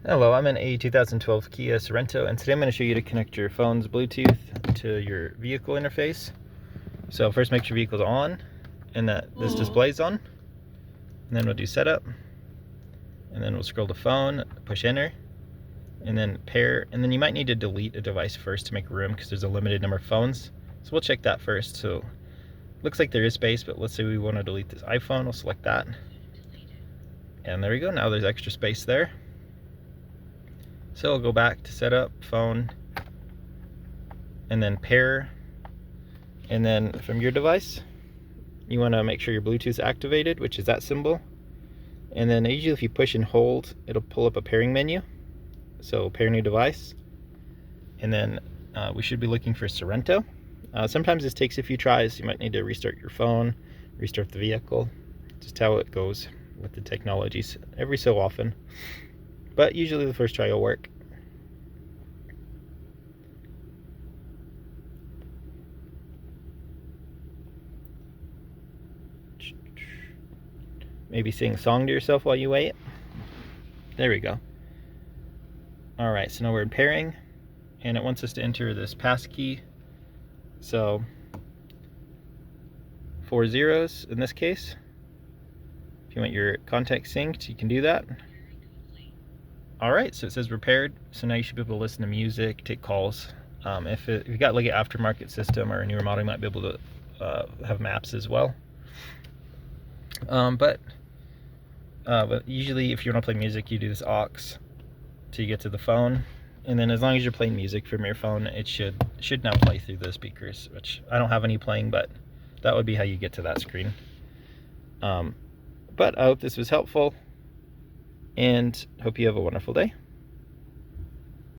Hello, I'm in a 2012 Kia Sorento, and today I'm going to show you to connect your phone's Bluetooth to your vehicle interface. So first make sure your vehicle's on and that this display's on, and then we'll do setup, and then we'll scroll to phone, push enter, and then pair, and then you might need to delete a device first to make room because there's a limited number of phones. So we'll check that first. So looks like there is space, but let's say we want to delete this iPhone. We'll select that, and there we go. Now there's extra space there. So we'll go back to setup, phone, and then pair, and then from your device you want to make sure your Bluetooth's activated, which is that symbol, and then usually if you push and hold it'll pull up a pairing menu. So pair new device, and then we should be looking for Sorento. Sometimes this takes a few tries. You might need to restart your phone, restart the vehicle, just how it goes with the technologies every so often, but usually the first try will work. Maybe sing a song to yourself while you wait. There we go. Alright, so now we're in pairing, and it wants us to enter this pass key. So 4 zeros in this case. If you want your contact synced, you can do that. Alright, so it says repaired, so now you should be able to listen to music, take calls. If you got like an aftermarket system or a newer model, you might be able to have maps as well. But usually if you want to play music, you do this aux till you get to the phone, and then as long as you're playing music from your phone, it should now play through the speakers, which I don't have any playing, but that would be how you get to that screen. But I hope this was helpful, and hope you have a wonderful day.